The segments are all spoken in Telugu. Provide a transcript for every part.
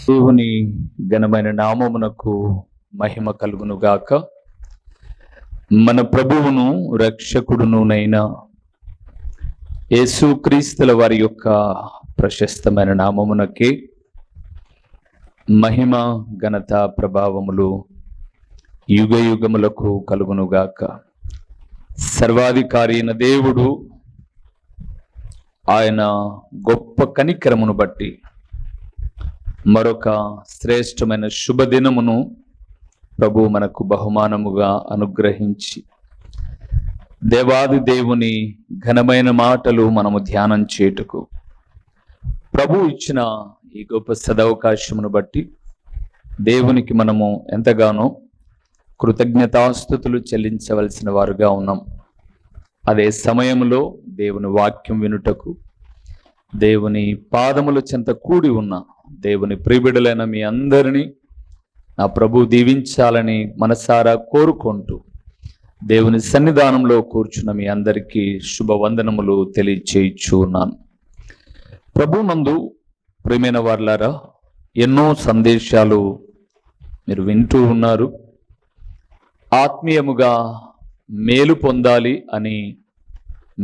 దేవుని ఘనమైన నామమునకు మహిమ కలుగును గాక. మన ప్రభువును రక్షకుడునునైన యేసుక్రీస్తుల వారి యొక్క ప్రశస్తమైన నామమునకే మహిమ ఘనత ప్రభావములు యుగ యుగములకు కలుగును గాక. సర్వాధికారి అయిన దేవుడు ఆయన గొప్ప కనికరమును బట్టి మరొక శ్రేష్టమైన శుభదినమును ప్రభు మనకు బహుమానముగా అనుగ్రహించి దేవాది దేవుని ఘనమైన మాటలు మనము ధ్యానం చేయుటకు ప్రభు ఇచ్చిన ఈ గొప్ప సదవకాశమును బట్టి దేవునికి మనము ఎంతగానో కృతజ్ఞతాస్తుతులు చెల్లించవలసిన వారుగా ఉన్నాం. అదే సమయంలో దేవుని వాక్యం వినుటకు దేవుని పాదముల చెంత కూడి ఉన్న దేవుని ప్రియబిడ్డలైన మీ అందరినీ నా ప్రభు దీవించాలని మనసారా కోరుకుంటూ దేవుని సన్నిధానంలో కూర్చున్న మీ అందరికీ శుభవందనములు తెలియచేయుచున్నాను. ప్రభు నందు ప్రియమైన వారలారా, ఎన్నో సందేశాలు మీరు వింటూ ఉన్నారు. ఆత్మీయముగా మేలు పొందాలి అని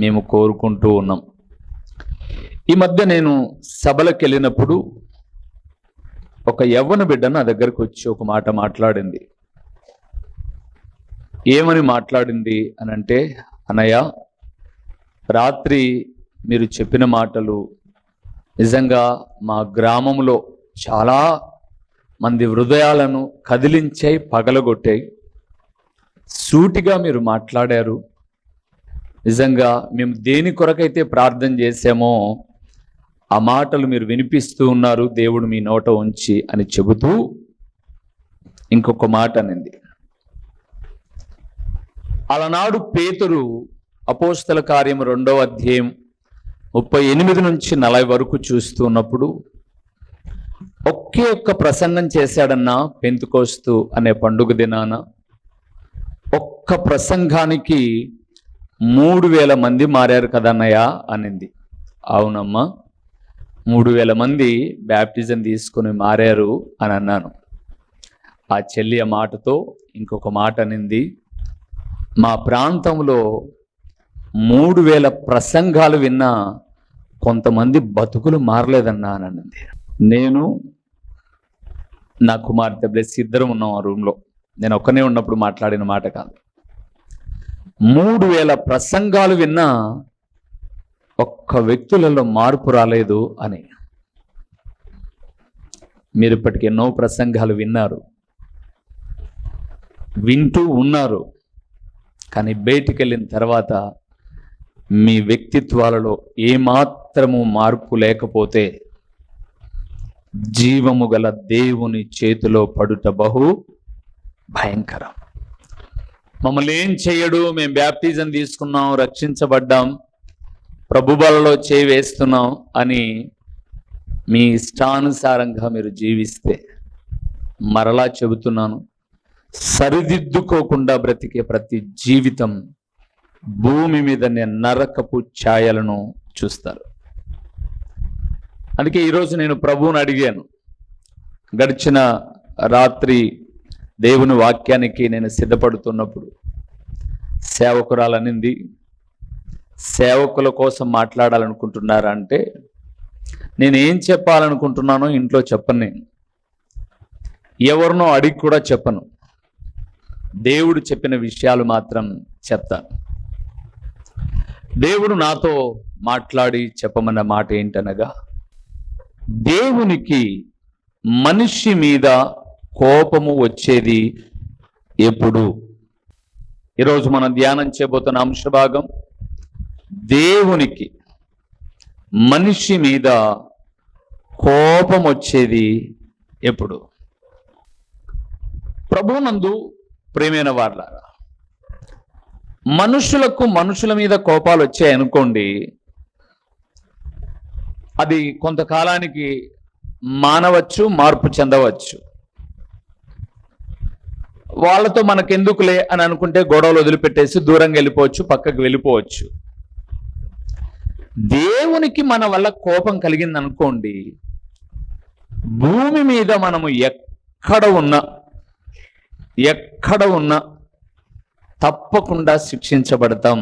మేము కోరుకుంటూ ఉన్నాం. ఈ మధ్య నేను సభలకు వెళ్ళినప్పుడు ఒక యవ్వన బిడ్డ నా దగ్గరకు వచ్చి ఒక మాట మాట్లాడింది. ఏమని మాట్లాడింది అనంటే, అన్నయ్య, రాత్రి మీరు చెప్పిన మాటలు నిజంగా మా గ్రామంలో చాలా మంది హృదయాలను కదిలించాయి, పగలగొట్టాయి. సూటిగా మీరు మాట్లాడారు. నిజంగా మేము దేని కొరకైతే ప్రార్థన చేశామో ఆ మాటలు మీరు వినిపిస్తూ ఉన్నారు, దేవుడు మీ నోట ఉంచి అని చెబుతూ ఇంకొక మాట అనింది. అలనాడు పేతురు అపోస్తల కార్యం 2వ అధ్యాయం 38 నుంచి 40 వరకు చూస్తూ ఉన్నప్పుడు ఒకే ఒక్క ప్రసంగం చేశాడన్నా పెంతెకోస్తు అనే పండుగ దినాన. ఒక్క ప్రసంగానికి 3000 మంది మారారు కదన్నయ్య అనింది. అవునమ్మా, 3000 మంది బ్యాప్టిజం తీసుకొని మారారు అని అన్నాను. ఆ చెల్లి ఆ మాటతో ఇంకొక మాట అనింది, మా ప్రాంతంలో 3000 ప్రసంగాలు విన్నా కొంతమంది బతుకులు మారలేదన్నా అని అనింది. నేను నా కుమార్తె బ్లెస్ ఇద్దరం ఉన్నాం ఆ రూమ్లో. నేను ఒక్కనే ఉన్నప్పుడు మాట్లాడిన మాట కాదు. 3000 ప్రసంగాలు విన్నా ఒక్క వ్యక్తులలో మార్పు రాలేదు అని. మీరు ఇప్పటికి ఎన్నో ప్రసంగాలు విన్నారు, వింటూ ఉన్నారు. కానీ బయటికి వెళ్ళిన తర్వాత మీ వ్యక్తిత్వాలలో ఏమాత్రము మార్పు లేకపోతే జీవము గల దేవుని చేతిలో పడుట బహు భయంకరం. మమ్మల్ని ఏం చేయడు, మేము బ్యాప్టిజం తీసుకున్నాం, రక్షించబడ్డాం, ప్రభు బలలో చేయి వేస్తున్నాం అని మీ ఇష్టానుసారంగా మీరు జీవిస్తే, మరలా చెబుతున్నాను, సరిదిద్దుకోకుండా బ్రతికే ప్రతి జీవితం భూమి మీదనే నరకపు ఛాయలను చూస్తారు. అందుకే ఈరోజు నేను ప్రభువుని అడిగాను. గడిచిన రాత్రి దేవుని వాక్యానికి నేను సిద్ధపడుతున్నప్పుడు సేవకురాలనింది, సేవకుల కోసం మాట్లాడాలనుకుంటున్నారా అంటే, నేనేం చెప్పాలనుకుంటున్నానో ఇంట్లో చెప్పను, నేను ఎవరినో అడిగి కూడా చెప్పను, దేవుడు చెప్పిన విషయాలు మాత్రం చెప్తాను. దేవుడు నాతో మాట్లాడి చెప్పమన్న మాట ఏంటనగా, దేవునికి మనిషి మీద కోపము వచ్చేది ఎప్పుడు? ఈరోజు మనం ధ్యానం చేయబోతున్న అంశభాగం, దేవునికి మనిషి మీద కోపం వచ్చేది ఎప్పుడు? ప్రభువునందు ప్రియమైన వారలారా, మనుషులకు మనుషుల మీద కోపాలు వచ్చాయనుకోండి, అది కొంతకాలానికి మానవచ్చు, మార్పు చెందవచ్చు. వాళ్ళతో మనకెందుకులే అని అనుకుంటే గొడవలు వదిలిపెట్టేసి దూరంగా వెళ్ళిపోవచ్చు, పక్కకు వెళ్ళిపోవచ్చు. దేవునికి మన వల్ల కోపం కలిగింది అనుకోండి, భూమి మీద మనము ఎక్కడ ఉన్నా తప్పకుండా శిక్షించబడతాం.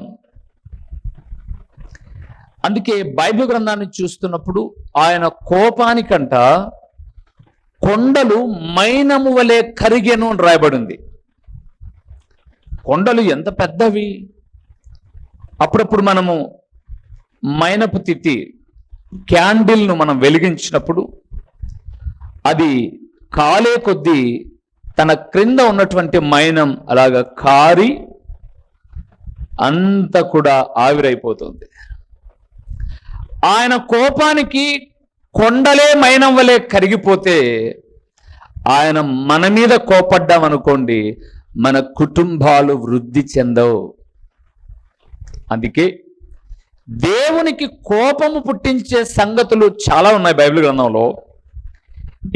అందుకే బైబిల్ గ్రంథాన్ని చూస్తున్నప్పుడు ఆయన కోపానికంట కొండలు మైనము వలె కరిగెను అని రాయబడింది. కొండలు ఎంత పెద్దవి. అప్పుడప్పుడు మనము మైనపు తిత్తి క్యాండిల్ను మనం వెలిగించినప్పుడు అది కాలే కొద్దీ తన క్రింద ఉన్నటువంటి మైనం అలాగా కారి అంత కూడా ఆవిరైపోతుంది. ఆయన కోపానికి కొండలే మైనం వలె కరిగిపోతే ఆయన మన మీద కోపడ్డామనుకోండి, మన కుటుంబాలు వృద్ధి చెందవు. అందుకే దేవునికి కోపము పుట్టించే సంగతులు చాలా ఉన్నాయి బైబిల్ గ్రంథంలో.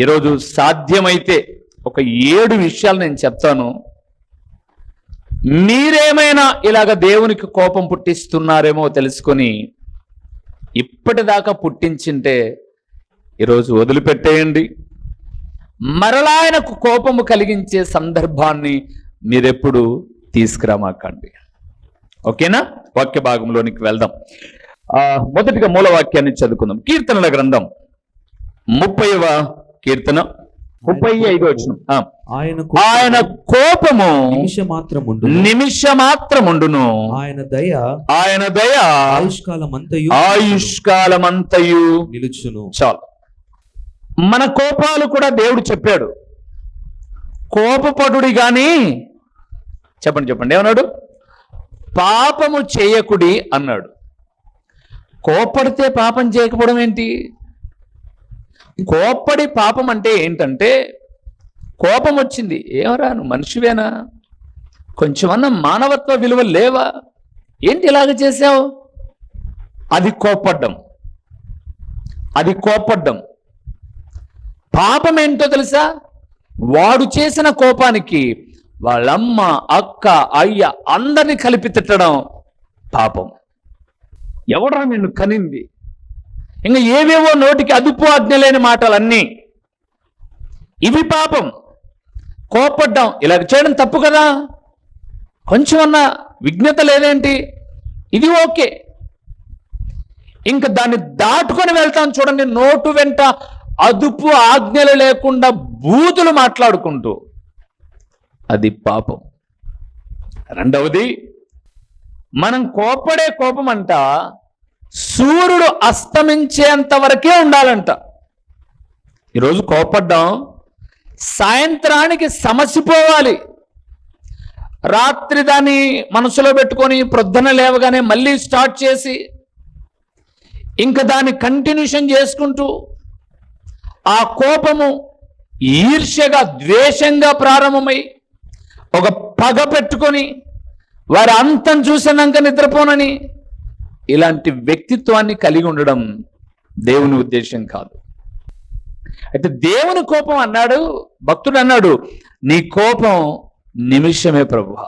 ఈరోజు సాధ్యమైతే ఒక 7 విషయాలు నేను చెప్తాను. మీరేమైనా ఇలాగ దేవునికి కోపం పుట్టిస్తున్నారేమో తెలుసుకొని ఇప్పటిదాకా పుట్టించింటే ఈరోజు వదిలిపెట్టేయండి. మరలా ఆయనకు కోపము కలిగించే సందర్భాన్ని మీరెప్పుడు తీసుకురామాకండి. ఓకేనా? వాక్య భాగంలోనికి వెళ్దాం. మొదటిగా మూలవాక్యాన్ని చదువుకుందాం. కీర్తనల గ్రంథం 30వ కీర్తన 35వ వచనం. ఆయన కోపము నిమిషమాత్రముండును, ఆయన దయ ఆయుష్కాలమంతయు నిలుచును. చాలు. మన కోపాలు కూడా దేవుడు చెప్పాడు, కోపపడుడి గాని చెప్పండి ఏమన్నాడు? పాపము చేయకుడి అన్నాడు. కోపడితే పాపం చేయకపోవడం ఏంటి? కోపడి పాపం అంటే ఏంటంటే, కోపం వచ్చింది, ఏమరా నువ్వు మనిషివేనా? కొంచెమన్నా మానవత్వ విలువలు లేవా? ఏంటి ఇలాగ చేసావు? అది కోపడ్డం. పాపం ఏంటో తెలుసా? వాడు చేసిన కోపానికి వాళ్ళమ్మ, అక్క, అయ్య అందరినీ కలిపి తిట్టడం పాపం. ఎవడరా నిన్ను కనింది? ఇంకా ఏవేవో నోటికి అదుపు ఆజ్ఞ లేని మాటలన్నీ, ఇవి పాపం. కోపడ్డాం, ఇలా చేయడం తప్పు కదా, కొంచెమన్నా విజ్ఞత లేదేంటి? ఇది ఓకే. ఇంకా దాన్ని దాటుకొని వెళ్తాం చూడండి, నోటు వెంట అదుపు ఆజ్ఞలు లేకుండా బూతులు మాట్లాడుకుంటూ, అది పాపం. రెండవది, మనం కోపడే కోపం అంట సూర్యుడు అస్తమించేంత వరకే ఉండాలంట. ఈరోజు కోపడ్డాం, సాయంత్రానికి సమసిపోవాలి. రాత్రి దాన్ని మనసులో పెట్టుకొని ప్రొద్దున లేవగానే మళ్ళీ స్టార్ట్ చేసి ఇంకా దాన్ని కంటిన్యూషన్ చేసుకుంటూ ఆ కోపము ఈర్ష్యగా, ద్వేషంగా ప్రారంభమై ఒక పగ పెట్టుకొని వారి అంతం చూసినాక నిద్రపోనని ఇలాంటి వ్యక్తిత్వాన్ని కలిగి ఉండడం దేవుని ఉద్దేశం కాదు. అయితే దేవుని కోపం అన్నాడు, భక్తుడు అన్నాడు, నీ కోపం నిమిషమే ప్రభువా.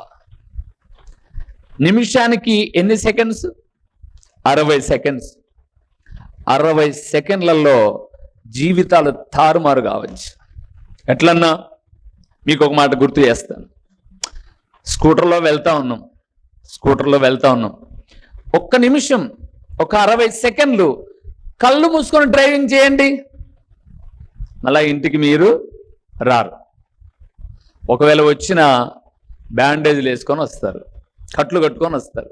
నిమిషానికి ఎన్ని సెకండ్స్? 60 సెకండ్స్. 60 సెకండ్లలో జీవితాలు తారుమారు కావచ్చు. ఎట్లన్నా మీకు ఒక మాట గుర్తు చేస్తాను. స్కూటర్లో వెళ్తా ఉన్నాం. ఒక్క నిమిషం, ఒక 60 సెకండ్లు కళ్ళు మూసుకొని డ్రైవింగ్ చేయండి, మళ్ళా ఇంటికి మీరు రారు. ఒకవేళ వచ్చిన బ్యాండేజ్లు వేసుకొని వస్తారు, కట్లు కట్టుకొని వస్తారు.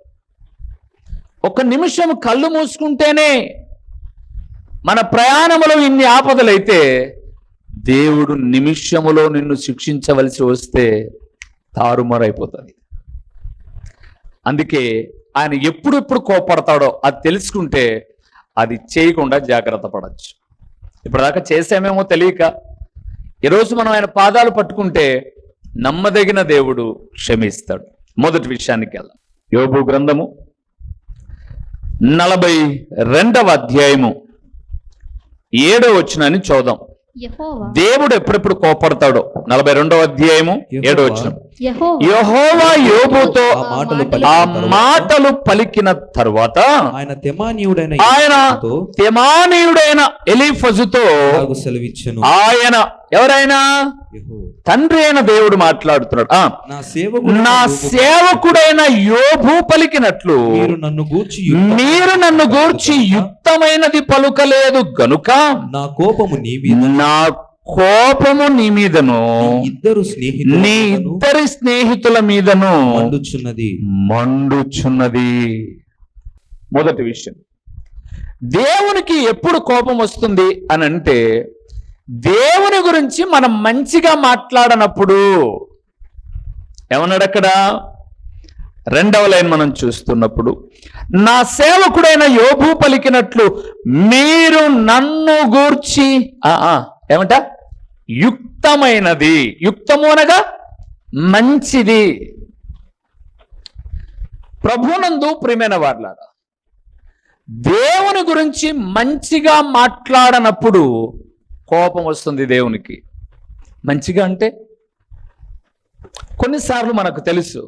ఒక నిమిషం కళ్ళు మూసుకుంటేనే మన ప్రయాణములో ఇన్ని ఆపదలైతే దేవుడు నిమిషములో నిన్ను శిక్షించవలసి వస్తే తారుమారైపోతుంది. అందుకే ఆయన ఎప్పుడెప్పుడు కోపడతాడో అది తెలుసుకుంటే అది చేయకుండా జాగ్రత్త పడచ్చు. ఇప్పటిదాకా చేసామేమో తెలియక ఈరోజు మనం ఆయన పాదాలు పట్టుకుంటే నమ్మదగిన దేవుడు క్షమిస్తాడు. మొదటి విషయానికి వెళ్దాం. యోబు గ్రంథము 42వ అధ్యాయము 7వ వచనాన్ని చూద్దాం. దేవుడు ఎప్పుడెప్పుడు కోపడతాడో. 42వ అధ్యాయము 7వ వచనం. యెహోవా యోబుతో ఆ మాటలు పలికిన తరువాత ఆయన తెమానీయుడైన ఎలీఫజుతో సెలవిచ్చెను. ఆయన ఎవరైనా తండ్రి అయిన దేవుడు మాట్లాడుతున్నాడు. నా సేవకుడైన యోబు పలికినట్లు మీరు నన్ను గూర్చి యుక్తమైనది పలుకలేదు గనుక నా కోపము నీ మీదను నీ ఇద్దరి స్నేహితుల మీదను మండుచున్నది. మొదటి విషయం, దేవునికి ఎప్పుడు కోపం వస్తుంది అని అంటే దేవుని గురించి మనం మంచిగా మాట్లాడనప్పుడు. ఏమన్నాడు అక్కడ? రెండవ లైన్ మనం చూస్తున్నప్పుడు, నా సేవకుడైన యోబు పలికినట్లు మీరు నన్ను గూర్చి ఏమంట యుక్తమైనది, యుక్తము అనగా మంచిది. ప్రభునందు ప్రియమైన వారలారా, దేవుని గురించి మంచిగా మాట్లాడనప్పుడు కోపం వస్తుంది దేవునికి. మంచిగా అంటే కొన్నిసార్లు మనకు తెలుసు,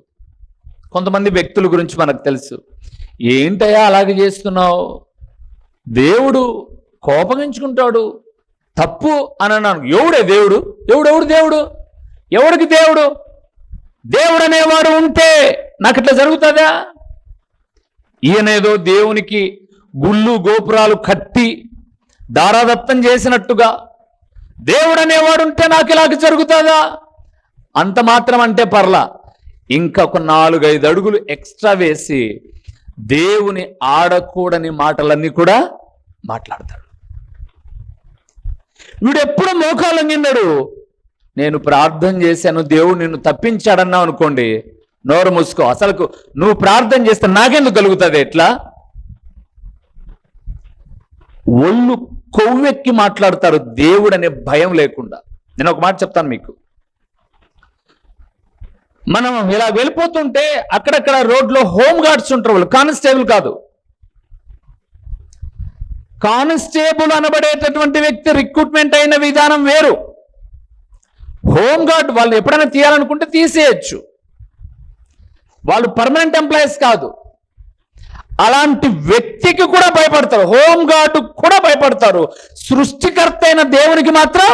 కొంతమంది వ్యక్తుల గురించి మనకు తెలుసు, ఏంటయ్యా అలాగే చేస్తున్నావు, దేవుడు కోపగించుకుంటాడు, తప్పు అని అన్నాను. ఎవడే దేవుడు? దేవుడు ఎవడికి దేవుడు? దేవుడు అనేవాడు ఉంటే నాకు ఇట్లా జరుగుతుందా? ఈయనేదో దేవునికి గుళ్ళు గోపురాలు కట్టి దారాదత్తం చేసినట్టుగా దేవుడు అనేవాడు ఉంటే నాకు ఇలాగ జరుగుతుందా? అంత మాత్రం అంటే పర్లా, ఇంకొక 4-5 అడుగులు ఎక్స్ట్రా వేసి దేవుని ఆడకూడని మాటలన్నీ కూడా మాట్లాడతాడు. వీడు ఎప్పుడు మోకాలు నిన్నాడు, నేను ప్రార్థన చేశాను దేవుడు నిన్ను తప్పించాడన్నావు అనుకోండి, నోరు మూసుకో. అసలుకు నువ్వు ప్రార్థన చేస్తే నాకెందుకు కలుగుతుంది? ఎట్లా ఒళ్ళు కొవ్వెక్కి మాట్లాడతారు దేవుడు అనే భయం లేకుండా. నేను ఒక మాట చెప్తాను మీకు, మనం ఇలా వెళ్ళిపోతుంటే అక్కడక్కడ రోడ్లో హోమ్ గార్డ్స్ ఉంటారు, వాళ్ళు కానిస్టేబుల్ కాదు. కానిస్టేబుల్ అనబడేటటువంటి వ్యక్తి రిక్రూట్మెంట్ అయిన విధానం వేరు. హోమ్ గార్డ్ వాళ్ళు ఎప్పుడైనా తీయాలనుకుంటే తీసేయచ్చు, వాళ్ళు పర్మనెంట్ ఎంప్లాయీస్ కాదు. అలాంటి వ్యక్తికి కూడా భయపడతారు, హోమ్ గార్డు కూడా భయపడతారు, సృష్టికర్త అయిన దేవునికి మాత్రం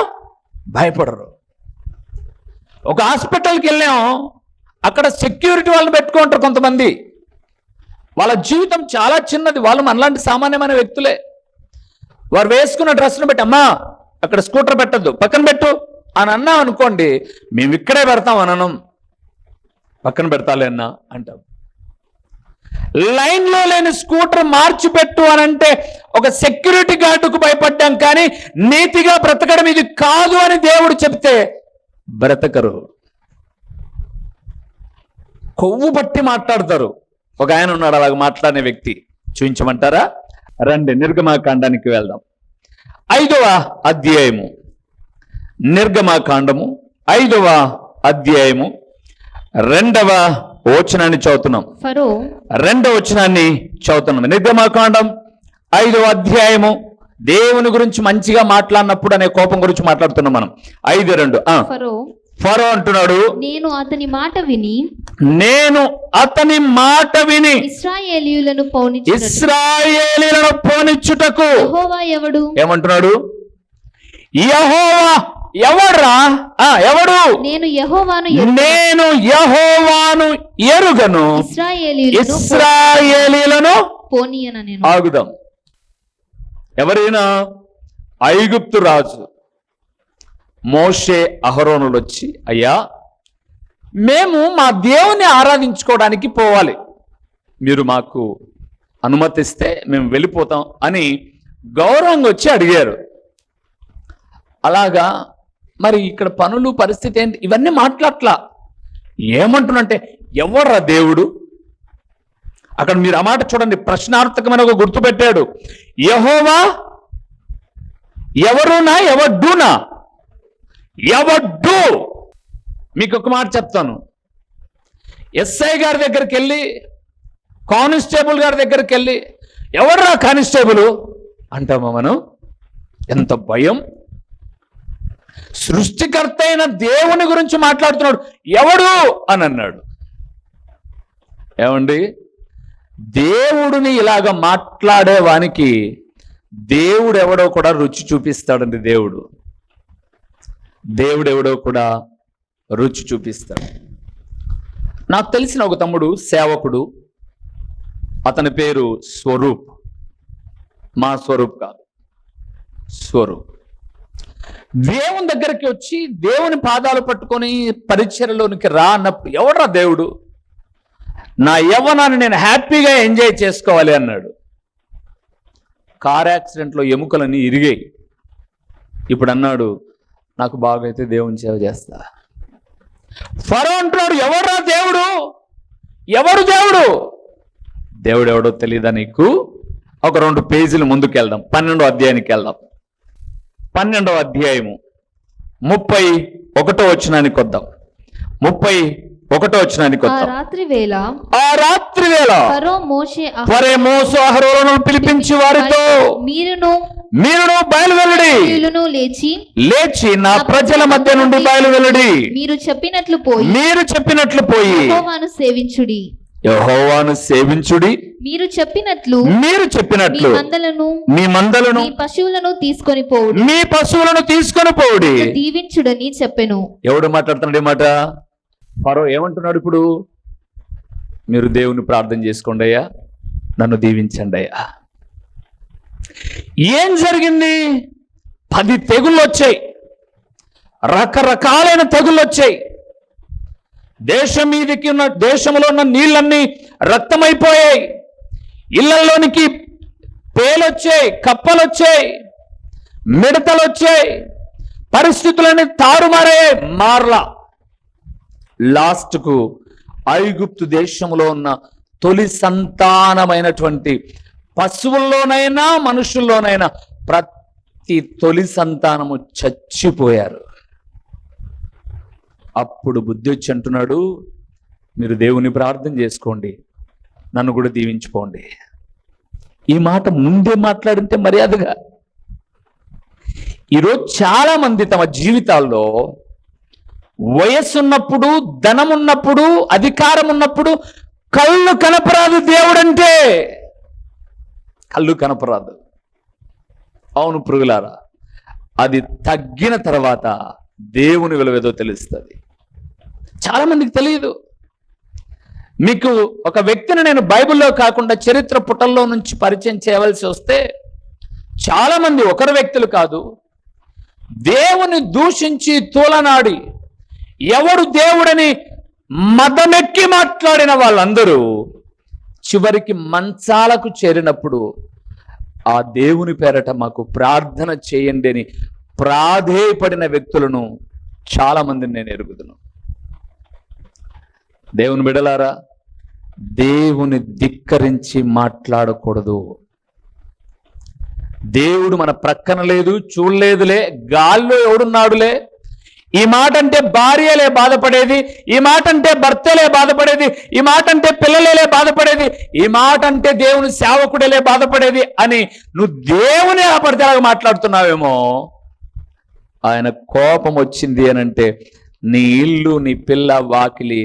భయపడరు. ఒక హాస్పిటల్కి వెళ్ళాం, అక్కడ సెక్యూరిటీ వాళ్ళని పెట్టుకుంటారు కొంతమంది. వాళ్ళ జీవితం చాలా చిన్నది, వాళ్ళు మనలాంటి సామాన్యమైన వ్యక్తులే. వారు వేసుకున్న డ్రెస్ను బట్టి, అమ్మా అక్కడ స్కూటర్ పెట్టద్దు, పక్కన పెట్టు అని అన్నాం అనుకోండి, మేము ఇక్కడే పెడతాం అననం, పక్కన పెడతాలే అన్నా అంటాం. లైన్లో లేని స్కూటర్ మార్చిపెట్టు అని అంటే ఒక సెక్యూరిటీ గార్డుకు భయపడ్డాం, కానీ నీతిగా బ్రతకడం ఇది కాదు అని దేవుడు చెప్తే బ్రతకరు, కొవ్వు బట్టి మాట్లాడతారు. ఒక ఆయన ఉన్నాడు అలాగ మాట్లాడిన వ్యక్తి, చూపించమంటారా? రండి, నిర్గమాకాండానికి వెళ్దాం. 5వ అధ్యాయము, నిర్గమాకాండము 5వ అధ్యాయము 2వ వచనాన్ని చదువుతున్నాం. 2వ వచనాన్ని చదువుతున్నాం. నిర్గమాకాండం 5వ అధ్యాయము, దేవుని గురించి మంచిగా మాట్లాడినప్పుడు అనే కోపం గురించి మాట్లాడుతున్నాం మనం. 5:2. ఫరో అంటున్నాడు, నేను అతని మాట విని ఇశ్రాయేలీయులను పోనిచ్చుటకు ఏమంటున్నాడు? యెహోవా ఎవడ్రా? ఎవడు? నేను యెహోవాను ఎరుగను, ఇశ్రాయేలీయులను పోనీయనని. ఆగుదాం. ఎవరైనా ఐగుప్తు రాజు మోషే అహరోనులు వచ్చి, అయ్యా మేము మా దేవుని ఆరాధించుకోవడానికి పోవాలి, మీరు మాకు అనుమతిస్తే మేము వెళ్ళిపోతాం అని గౌరవంగా వచ్చి అడిగారు. అలాగా మరి ఇక్కడ పనులు పరిస్థితి ఏంటి, ఇవన్నీ మాట్లాడట్లా. ఏమంటున్నంటే ఎవడ్రా దేవుడు? అక్కడ మీరు ఆ మాట చూడండి, ప్రశ్నార్థకమైన ఒక గుర్తు పెట్టాడు. యెహోవా ఎవరునా? ఎవడ్డునా? ఎవడ్డు? మీకు ఒక మాట చెప్తాను. ఎస్ఐ గారి దగ్గరికి వెళ్ళి, కానిస్టేబుల్ గారి దగ్గరికి వెళ్ళి, ఎవడ్రా కానిస్టేబుల్ అంటామా మనం? ఎంత భయం! సృష్టికర్త అయిన దేవుని గురించి మాట్లాడుతున్నాడు. ఎవడు అని అన్నాడు. ఏమండి, దేవుడిని ఇలాగ మాట్లాడేవానికి దేవుడు ఎవడో కూడా రుచి చూపిస్తాడండి. దేవుడు ఎవడో కూడా రుచి చూపిస్తాడు. నాకు తెలిసిన ఒక తమ్ముడు సేవకుడు, అతని పేరు స్వరూప్. మా స్వరూప్ కాదు, స్వరూప్. దేవుని దగ్గరికి వచ్చి దేవుని పాదాలు పట్టుకొని పరిచర్యలోనికి రా అన్నప్పుడు, ఎవడ్రా దేవుడు, నా యవ్వనాన్ని నేను హ్యాపీగా ఎంజాయ్ చేసుకోవాలి అన్నాడు. కార్ యాక్సిడెంట్లో ఎముకలన్నీ ఇరిగాయి. ఇప్పుడు అన్నాడు, నాకు బాగైతే దేవుని సేవ చేస్తా. ఫరో అంటున్నాడు, ఎవడ్రా దేవుడు, ఎవడు దేవుడు? దేవుడు ఎవడో తెలియదా నీకు? ఒక 2 పేజీలు ముందుకు వెళ్దాం, 12వ అధ్యాయానికి వెళ్దాం. 12వ అధ్యాయము 31వ వచనానికి వద్దాం. 31వ వచనానికి వద్దాం. ఆ రాత్రి వేళ ఫరో మోషే అహరోనును పిలిపించి వారితో, మీరును బయలువెళ్ళుడి, లేచి నా ప్రజల మధ్య నుండి బయలువెళ్ళుడి, మీరు చెప్పినట్లు పోయి యెహోవాను సేవించుడి, మీరు చెప్పినట్లు మీ మందలను మీ పశువులను తీసుకొని పోవుడి, దీవించుడని చెప్పెను. ఎవడు మాట్లాడుతున్నాడు ఈ మాట? ఫరో ఏమంటున్నాడు ఇప్పుడు? మీరు దేవుని ప్రార్థన చేసుకోండి అయ్యా, నన్ను దీవించండి అయ్యా. ఏం జరిగింది? 10 తెగుళ్ళు వచ్చాయి, రకరకాలైన తెగుళ్ళు వచ్చాయి. దేశం మీదకి ఉన్న, దేశంలో ఉన్న నీళ్ళన్నీ రక్తమైపోయాయి. ఇళ్లలోనికి పేలొచ్చాయి, కప్పలొచ్చాయి, మిడతలొచ్చాయి. పరిస్థితులన్నీ తారుమారయ్యాయి. మార్లా లాస్ట్కు ఐగుప్తు దేశంలో ఉన్న తొలి సంతానమైనటువంటి పశువుల్లోనైనా మనుషుల్లోనైనా ప్రతి తొలి సంతానము చచ్చిపోయారు. అప్పుడు బుద్ధి వచ్చి అంటున్నాడు, మీరు దేవుని ప్రార్థన చేసుకోండి, నన్ను కూడా దీవించుకోండి. ఈ మాట ముందే మాట్లాడితే మర్యాదగా. ఈరోజు చాలా మంది తమ జీవితాల్లో వయస్సున్నప్పుడు, ధనం ఉన్నప్పుడు, అధికారం ఉన్నప్పుడు కళ్ళు కనపరాదు దేవుడంటే. కళ్ళు కనపరాదు. అవును పురుగులారా, అది తగ్గిన తర్వాత దేవుని విలువేదో తెలుస్తుంది. చాలా మందికి తెలియదు. మీకు ఒక వ్యక్తిని నేను బైబిల్లో కాకుండా చరిత్ర పుటల్లో నుంచి పరిచయం చేయవలసి వస్తే, చాలా మంది, ఒకరు వ్యక్తులు కాదు, దేవుని దూషించి తూలనాడి ఎవడు దేవుడని మదమెక్కి మాట్లాడిన వాళ్ళందరూ చివరికి మంచాలకు చేరినప్పుడు ఆ దేవుని పేరట మాకు ప్రార్థన చేయండి అని ప్రాధేయపడిన వ్యక్తులను చాలా మందిని నేను ఎరుగుదును. దేవుని బిడ్డలారా, దేవుని ధిక్కరించి మాట్లాడకూడదు. దేవుడు మన ప్రక్కన లేదు, చూడలేదులే, గాల్లో ఎవడున్నాడులే. ఈ మాట అంటే భార్యలే బాధపడేది, ఈ మాట అంటే భర్తలే బాధపడేది, ఈ మాట అంటే పిల్లలే బాధపడేది, ఈ మాట అంటే దేవుని సేవకుడలే బాధపడేది అని నువ్వు దేవుని అపరితలాగా మాట్లాడుతున్నావేమో. ఆయన కోపం వచ్చింది అని అంటే నీ ఇల్లు, నీ పిల్ల, వాకిలి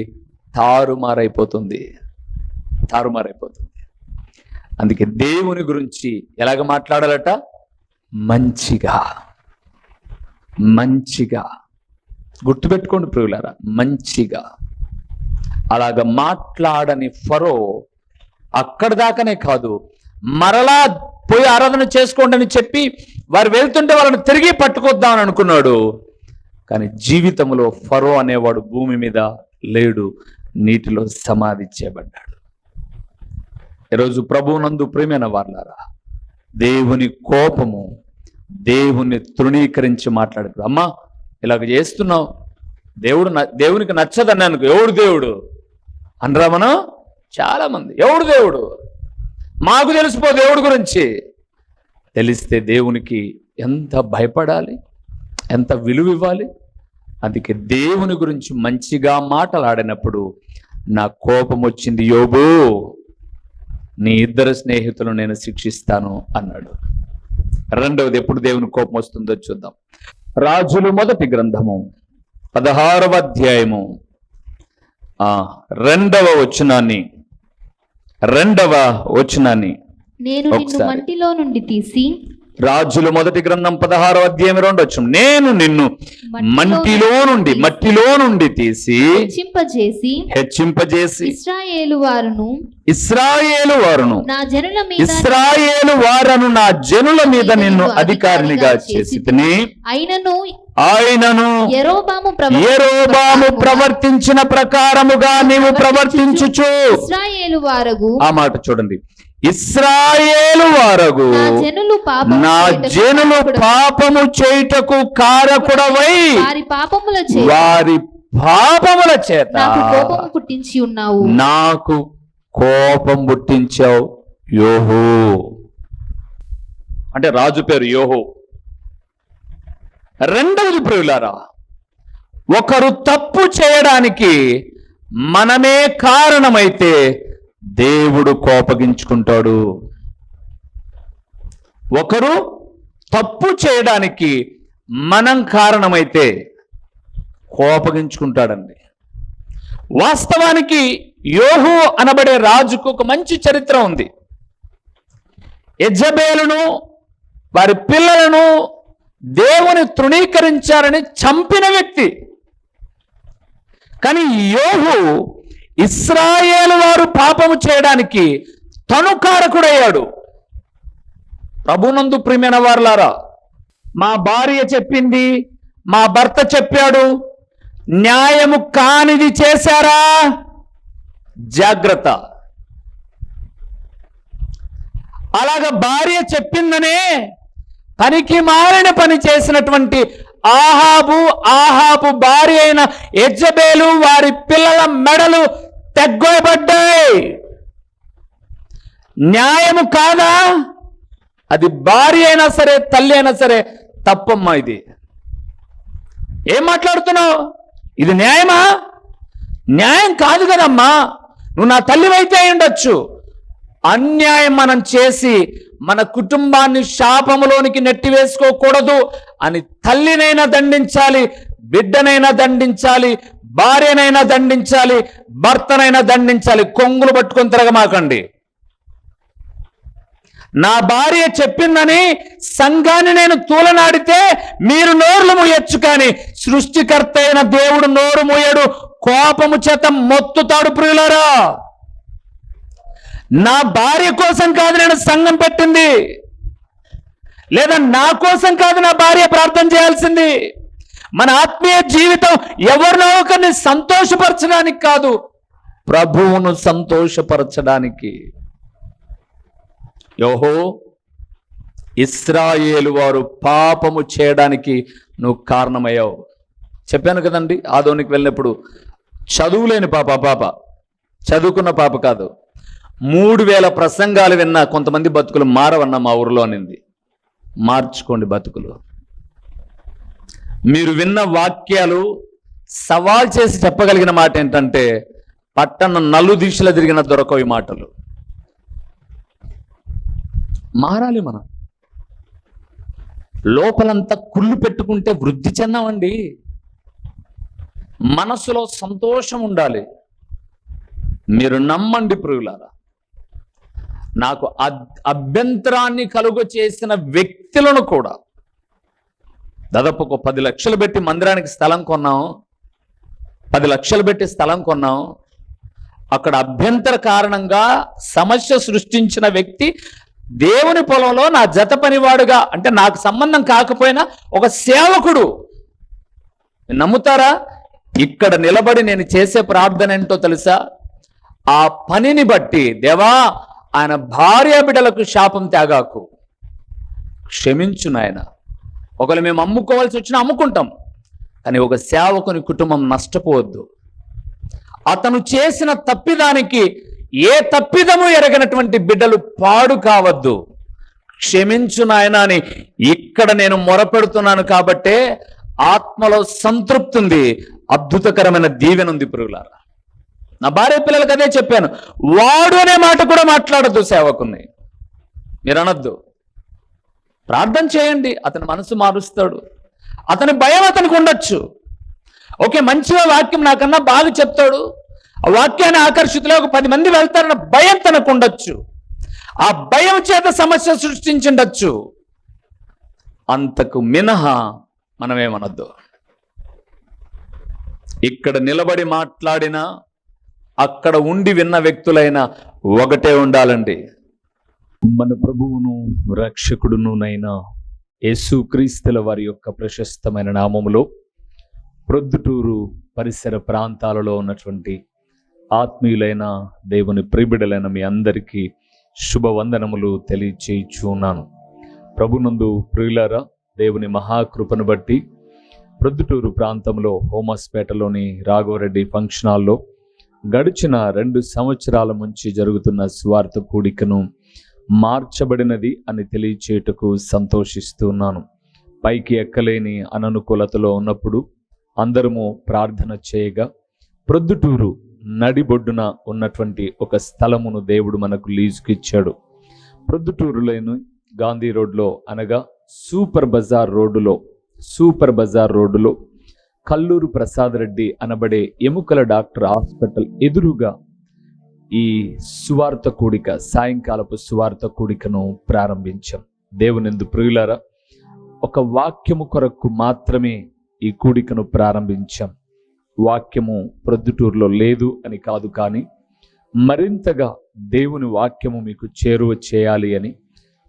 తారుమారైపోతుంది. అందుకే దేవుని గురించి ఎలాగ మాట్లాడాలట? మంచిగా. గుర్తుపెట్టుకోండి ప్రియులారా, మంచిగా. అలాగ మాట్లాడని ఫరో అక్కడ దాకానే కాదు, మరలా పోయి ఆరాధన చేసుకోండి అని చెప్పి వారు వెళ్తుంటే వాళ్ళని తిరిగి పట్టుకొద్దామని అనుకున్నాడు. కానీ జీవితంలో ఫరో అనేవాడు భూమి మీద లేడు, నీటిలో సమాధి చేయబడ్డాడు. ఈరోజు ప్రభువునందు ప్రియమైన వారలారా, దేవుని కోపము దేవుని తృణీకరించి మాట్లాడదు. అమ్మా ఇలాగ చేస్తున్నావు, దేవునికి నచ్చదని అనుకో, ఎవడు దేవుడు అనరా మనం చాలా మంది. ఎవడు దేవుడు? మాకు తెలిసిపో దేవుడి గురించి. తెలిస్తే దేవునికి ఎంత భయపడాలి, ఎంత విలువ ఇవ్వాలి. అందుకే దేవుని గురించి మంచిగా మాట్లాడినప్పుడు నా కోపం వచ్చింది యోబు, నీ 2 స్నేహితులను నేను శిక్షిస్తాను అన్నాడు. రెండవది, ఎప్పుడు దేవుని కోపం వస్తుందో చూద్దాం. రాజులు మొదటి గ్రంథము 16వ అధ్యాయము 2వ వచనాన్ని నేను నిన్ను ఒకసారి. మంటిలో నుండి తీసి రాజులు మొదటి గ్రంథం 16వ అధ్యాయం 2వ వచనం. నేను నిన్ను మట్టిలో నుండి తీసి హెచ్చింపజేసి ఇశ్రాయేలు వారును ఇశ్రాయేలు వారను నా జనుల మీద నిన్ను అధికారినిగా చేసి ఆయనను యెరోబాము ప్రవర్తించిన ప్రకారముగా నీవు ప్రవర్తించుచు. ఇశ్రాయేలు వారగు ఆ మాట చూడండి. ఇశ్రాయేలు వారగు నా జనులు పాపము చేయుటకు కారకుడవై వారి పాపముల చేత నాకు కోపము పుట్టించి ఉన్నావు. నాకు కోపం పుట్టించావు యోహో. అంటే రాజు పేరు యోహో. రెండవది ప్రియులారా, ఒకరు తప్పు చేయడానికి మనమే కారణమైతే దేవుడు కోపగించుకుంటాడు. ఒకరు తప్పు చేయడానికి మనం కారణమైతే కోపగించుకుంటాడండి. వాస్తవానికి యోహు అనబడే రాజుకు ఒక మంచి చరిత్ర ఉంది. యెజబేలును వారి పిల్లలను దేవుని తృణీకరించారని చంపిన వ్యక్తి. కానీ యోహు ఇశ్రాయేలు వారు పాపము చేయడానికి తను కారకుడయ్యాడు. ప్రభునందు ప్రియమైన వారలారా, మా భార్య చెప్పింది, మా భర్త చెప్పాడు, న్యాయము కానిది చేశారా? జాగ్రత్త. అలాగ భార్య చెప్పిందనే పనికి మారిన పని చేసినటువంటి ఆహాబు భార్య అయిన యెజబేలు వారి పిల్లల మెడలు తెగ్గొయబడ్డాయి. న్యాయము కాదా? అది భార్య అయినా సరే, తల్లి అయినా సరే తప్పమ్మా. ఇది ఏం మాట్లాడుతున్నావు? ఇది న్యాయమా? న్యాయం కాదు కదమ్మా. నువ్వు నా తల్లివైతే అయి ఉండొచ్చు. అన్యాయం మనం చేసి మన కుటుంబాన్ని శాపములోనికి నెట్టివేసుకోకూడదు అని తల్లినైనా దండించాలి, బిడ్డనైనా దండించాలి, భార్యనైనా దండించాలి, భర్తనైనా దండించాలి. కొంగులు పట్టుకొని తిరగమాకండి. నా భార్య చెప్పిందని సంఘాన్ని నేను తూలనాడితే మీరు నోర్లు మూయొచ్చు, కానీ సృష్టికర్త అయిన దేవుడు నోరు మూయడు, కోపము చేత మొత్తుతాడు. ప్రియులారా, నా భార్య కోసం కాదు నేను సంఘం పెట్టింది, లేదా నా కోసం కాదు నా భార్య ప్రార్థన చేయాల్సింది. మన ఆత్మీయ జీవితం ఎవరినో ఒకరిని సంతోషపరచడానికి కాదు, ప్రభువును సంతోషపరచడానికి. యోహో, ఇశ్రాయేలు వారు పాపము చేయడానికి నువ్వు కారణమయ్యావు. చెప్పాను కదండి, ఆదోనికి వెళ్ళినప్పుడు చదువులేని పాప చదువుకున్న పాప కాదు, 3000 ప్రసంగాలు విన్నా కొంతమంది బతుకులు మారవన్న మా ఊరిలో అనింది. మార్చుకోండి బతుకులు. మీరు విన్న వాక్యాలు సవాల్ చేసి చెప్పగలిగిన మాట ఏంటంటే, పట్టణ నలుదిశలు తిరిగిన దొరకవు ఈ మాటలు. మారాలి. మనం లోపలంతా కుళ్ళు పెట్టుకుంటే వృద్ధి చెందామండి. మనసులో సంతోషం ఉండాలి. మీరు నమ్మండి ప్రియులారా, నాకు అభ్యంతరాన్ని కలుగ చేసిన వ్యక్తులను కూడా దాదాపు ఒక 10 లక్షలు పెట్టి మందిరానికి స్థలం కొన్నాం, 10 లక్షలు పెట్టి స్థలం కొన్నాం. అక్కడ అభ్యంతర కారణంగా సమస్య సృష్టించిన వ్యక్తి దేవుని పొలంలో నా జత పనివాడుగా, అంటే నాకు సంబంధం కాకపోయినా ఒక సేవకుడు. నమ్ముతారా? ఇక్కడ నిలబడి నేను చేసే ప్రార్థన ఏంటో తెలుసా? ఆ పనిని బట్టి, దేవా ఆయన భార్య బిడ్డలకు శాపం త్యాగాకు, క్షమించు నాయన. ఒకవేళ మేము అమ్ముకోవాల్సి వచ్చినా అమ్ముకుంటాం, కానీ ఒక సేవకుని కుటుంబం నష్టపోవద్దు. అతను చేసిన తప్పిదానికి ఏ తప్పిదము ఎరగనటువంటి బిడ్డలు పాడు కావద్దు. క్షమించు నాయన అని ఇక్కడ నేను మొరపెడుతున్నాను. కాబట్టే ఆత్మలో సంతృప్తి ఉంది, అద్భుతకరమైన దీవెన ఉంది. పురుగులారా, నా భార్య పిల్లలకు అదే చెప్పాను, వాడు అనే మాట కూడా మాట్లాడద్దు సేవకుని. మీరు అనొద్దు. ప్రార్థన చేయండి, అతని మనసు మారుస్తాడు. అతని భయం అతనికి ఉండొచ్చు. ఓకే, మంచిగా వాక్యం నాకన్నా బాగా చెప్తాడు, ఆ వాక్యాన్ని ఆకర్షితులే ఒక 10 మంది వెళ్తారన్న భయం తనకు ఉండొచ్చు. ఆ భయం చేత సమస్య సృష్టించుండొచ్చు. అంతకు మినహా మనమేమనొద్దు. ఇక్కడ నిలబడి మాట్లాడినా అక్కడ ఉండి విన్న వ్యక్తులైనా ఒకటే ఉండాలండి. మన ప్రభువును రక్షకుడునునైనా యేసుక్రీస్తుల వారి యొక్క ప్రశస్తమైన నామములో ప్రొద్దుటూరు పరిసర ప్రాంతాలలో ఉన్నటువంటి ఆత్మీయులైన దేవుని ప్రియబిడ్డలైన మీ అందరికీ శుభవందనములు తెలియచేయుచున్నాను. ప్రభునందు ప్రియులారా, దేవుని మహాకృపను బట్టి ప్రొద్దుటూరు ప్రాంతంలో హోమస్పేటలోని రాఘవరెడ్డి ఫంక్షన్ హాల్లో గడిచిన 2 సంవత్సరాల నుంచి జరుగుతున్న సువార్త కూడికను మార్చబడినది అని తెలియచేయుటకు సంతోషిస్తున్నాను. పైకి ఎక్కలేని అననుకూలతలో ఉన్నప్పుడు అందరము ప్రార్థన చేయగా ప్రొద్దుటూరు నడిబొడ్డున ఉన్నటువంటి ఒక స్థలమును దేవుడు మనకు లీజుకి ఇచ్చాడు. ప్రొద్దుటూరులోని గాంధీ రోడ్లో అనగా సూపర్ బజార్ రోడ్డులో కల్లూరు ప్రసాద్ రెడ్డి అనబడే ఎముకల డాక్టర్ హాస్పిటల్ ఎదురుగా ఈ సువార్త కూడిక, సాయంకాలపు సువార్త కూడికను ప్రారంభించాం. దేవునిందు ప్రియులారా, ఒక వాక్యము కొరకు మాత్రమే ఈ కూడికను ప్రారంభించాం. వాక్యము ప్రొద్దుటూరులో లేదు అని కాదు, కానీ మరింతగా దేవుని వాక్యము మీకు చేరువ చేయాలి అని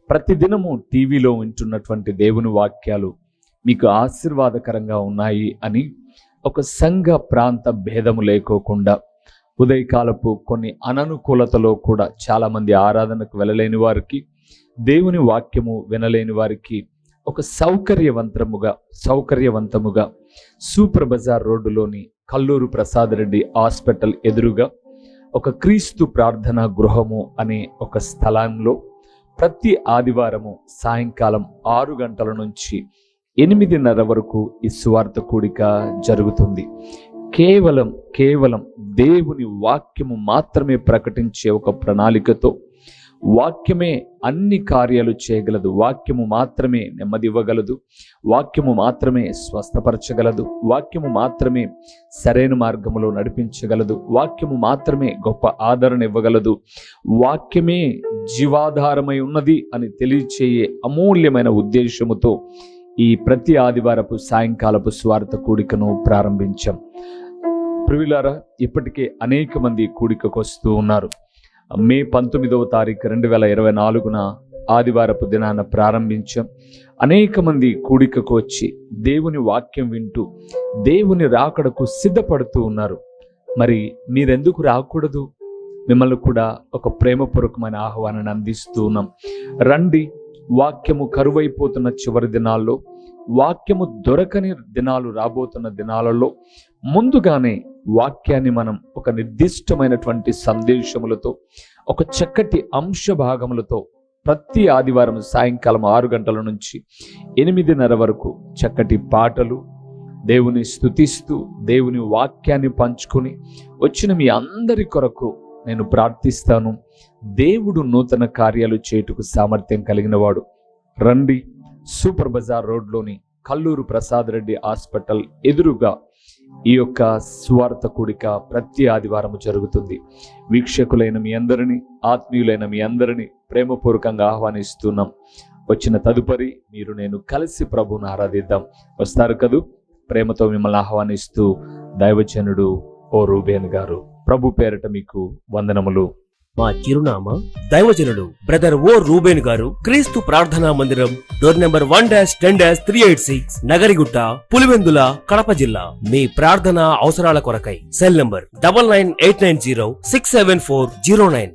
ప్రతిదినము టీవీలో వింటున్నటువంటి దేవుని వాక్యాలు మీకు ఆశీర్వాదకరంగా ఉన్నాయి అని ఒక సంఘ ప్రాంత భేదము లేకోకుండా ఉదయకాలపు కొన్ని అననుకూలతలో కూడా చాలామంది ఆరాధనకు వెళ్ళలేని వారికి, దేవుని వాక్యము వినలేని వారికి ఒక సౌకర్యవంతముగా సూపర్ బజార్ రోడ్డులోని కల్లూరు ప్రసాద్ రెడ్డి హాస్పిటల్ ఎదురుగా ఒక క్రీస్తు ప్రార్థనా గృహము అనే ఒక స్థలంలో ప్రతి ఆదివారము సాయంకాలం 6 గంటల నుంచి 8:30 వరకు ఈ సువార్త కూడిక జరుగుతుంది. కేవలం దేవుని వాక్యము మాత్రమే ప్రకటించే ఒక ప్రణాళికతో, వాక్యమే అన్ని కార్యాలు చేయగలదు, వాక్యము మాత్రమే నెమ్మది ఇవ్వగలదు, వాక్యము మాత్రమే స్వస్థపరచగలదు, వాక్యము మాత్రమే సరైన మార్గములో నడిపించగలదు, వాక్యము మాత్రమే గొప్ప ఆదరణ ఇవ్వగలదు, వాక్యమే జీవాధారమై ఉన్నది అని తెలియచేయే అమూల్యమైన ఉద్దేశముతో ఈ ప్రతి ఆదివారపు సాయంకాలపు స్వార్థ కూడికను ప్రారంభించాం. ప్రియులారా, ఇప్పటికే అనేక మంది కూడికకు వస్తూ ఉన్నారు. మే 19వ తారీఖు 2024న ఆదివారపు దినాన ప్రారంభించాం. అనేక మంది కూడికకు వచ్చి దేవుని వాక్యం వింటూ దేవుని రాకడకు సిద్ధపడుతూ ఉన్నారు. మరి మీరెందుకు రాకూడదు? మిమ్మల్ని కూడా ఒక ప్రేమపూర్వకమైన ఆహ్వానాన్ని అందిస్తూ ఉన్నాం. రండి. వాక్యము కరువైపోతున్న చివరి దినాల్లో, వాక్యము దొరకని దినాలు రాబోతున్న దినాలలో ముందుగానే వాక్యాన్ని మనం ఒక నిర్దిష్టమైనటువంటి సందేశములతో, ఒక చక్కటి అంశ భాగములతో ప్రతి ఆదివారం సాయంకాలం 6 గంటల నుంచి 8:30 వరకు చక్కటి పాటలు, దేవుని స్తుతిస్తూ దేవుని వాక్యాన్ని పంచుకొని వచ్చిన మీ అందరి కొరకు నేను ప్రార్థిస్తాను. దేవుడు నూతన కార్యాలు చేయుటకు సామర్థ్యం కలిగిన వాడు. రండి. సూపర్ బజార్ రోడ్లోని కల్లూరు ప్రసాద్ రెడ్డి హాస్పిటల్ ఎదురుగా ఈ యొక్క స్వార్థ కూడిక ప్రతి ఆదివారం జరుగుతుంది. వీక్షకులైన మీ అందరినీ, ఆత్మీయులైన మీ అందరినీ ప్రేమపూర్వకంగా ఆహ్వానిస్తున్నాం. వచ్చిన తదుపరి మీరు నేను కలిసి ప్రభువును ఆరాధిద్దాం. వస్తారు కదూ? ప్రేమతో మిమ్మల్ని ఆహ్వానిస్తూ దైవజనుడు ఓ రూబేన్ గారు. ప్రభు పేరట మీకు వందనములు. మా చిరునామా దైవజనుడు బ్రదర్ ఓ రూబేన్ గారు, క్రీస్తు ప్రార్థనా మందిరం, డోర్ నెంబర్ 1-10-386, నగరిగుట్ట, పులివెందుల, కడప జిల్లా. మీ ప్రార్థనా అవసరాల కొరకై సెల్ నంబర్ 9989067409.